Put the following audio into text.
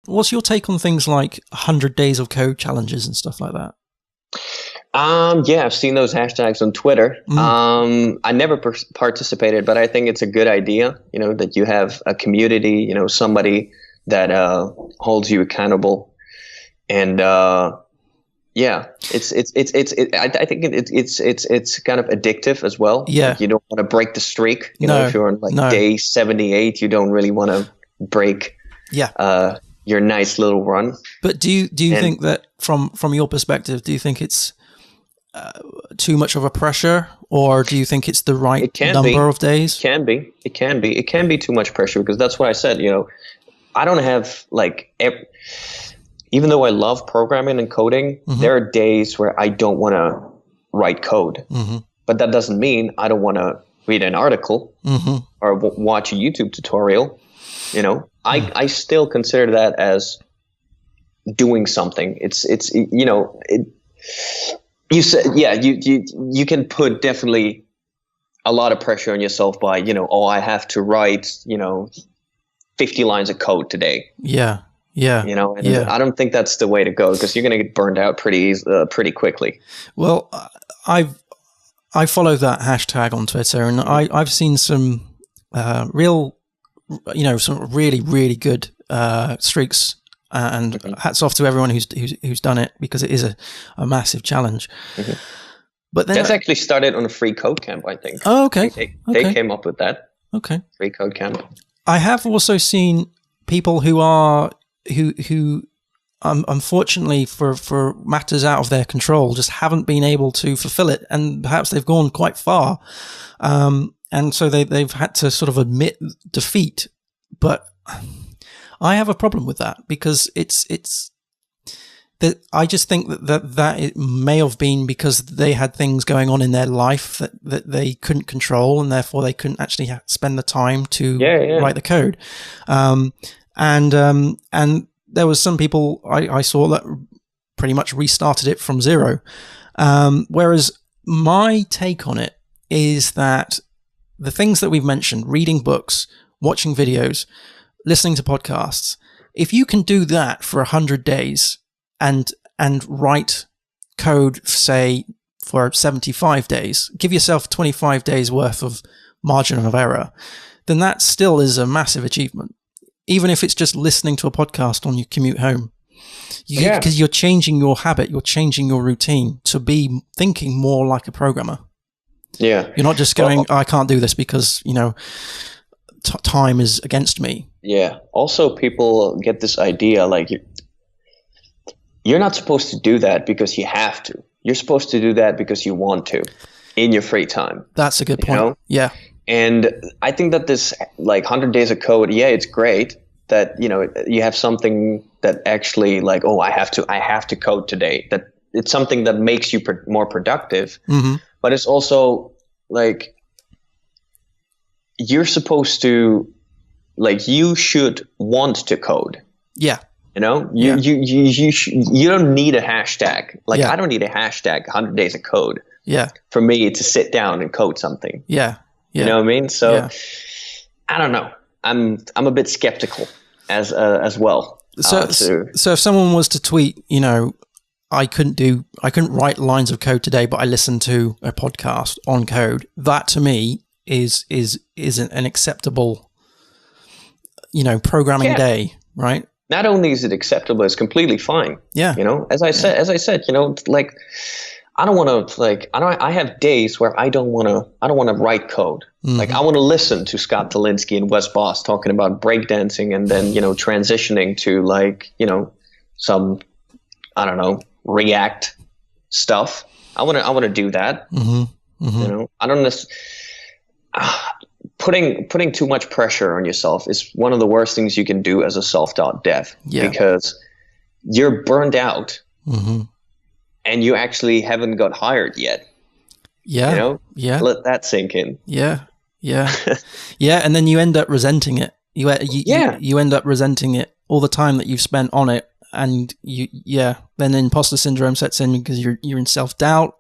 what's your take on things like 100 days of code challenges and stuff like that? Yeah, I've seen those hashtags on Twitter. I never participated, but I think it's a good idea, that you have a community, somebody that holds you accountable. And yeah, I think it's kind of addictive as well. Yeah. Like you don't want to break the streak. If you're on day 78, you don't really want to break your nice little run. But do you think that from your perspective, do you think it's too much of a pressure, or do you think it's the right number of days? It can be too much pressure, because that's what I said. I don't have even though I love programming and coding, there are days where I don't want to write code. But that doesn't mean I don't want to read an article or watch a YouTube tutorial. I still consider that as doing something. You said, you can put definitely a lot of pressure on yourself by, I have to write, 50 lines of code today. Yeah. I don't think that's the way to go, because you're going to get burned out pretty quickly. Well, I follow that hashtag on Twitter, and I've seen some real, some really, really good streaks. And hats off to everyone who's done it, because it is a massive challenge. But then that's actually started on a free code camp, I think. Oh, okay. They came up with that. Okay. Free code camp. I have also seen people who unfortunately for matters out of their control just haven't been able to fulfill it, and perhaps they've gone quite far, and so they've had to sort of admit defeat. But I have a problem with that, because it's that I just think that it may have been because they had things going on in their life that they couldn't control, and therefore they couldn't actually spend the time to write the code. And there was some people I saw that pretty much restarted it from zero. Whereas my take on it is that the things that we've mentioned, reading books, watching videos, listening to podcasts, if you can do that for 100 days and write code, say, for 75 days, give yourself 25 days worth of margin of error, then that still is a massive achievement. Even if it's just listening to a podcast on your commute home. Because you're changing your habit, you're changing your routine to be thinking more like a programmer. Yeah. You're not just going, I can't do this because, time is against me. Yeah. Also, people get this idea like you're not supposed to do that because you have to. You're supposed to do that because you want to in your free time. That's a good point. Yeah. And I think that this 100 days of code, it's great that, you have something that actually I have to code today. That it's something that makes you more productive. But it's also you're supposed to, you should want to code. Yeah. You don't need a hashtag. I don't need a hashtag 100 days of code. Yeah. For me to sit down and code something. Yeah. You know what I mean? So I don't know. I'm a bit skeptical as well. So if someone was to tweet, I couldn't write lines of code today, but I listened to a podcast on code, that to me is an acceptable, programming day, right? Not only is it acceptable, it's completely fine. Yeah. As I said, I don't want to I have days where I don't want to write code. I want to listen to Scott Dolinsky and Wes Bos talking about breakdancing, and then, transitioning to some, I don't know, React stuff. I want to do that. I don't putting too much pressure on yourself is one of the worst things you can do as a self-taught dev, because you're burned out. And you actually haven't got hired yet. Yeah. Let that sink in. Yeah. And then you end up resenting it. You end up resenting it all the time that you've spent on it, and then imposter syndrome sets in because you're in self-doubt.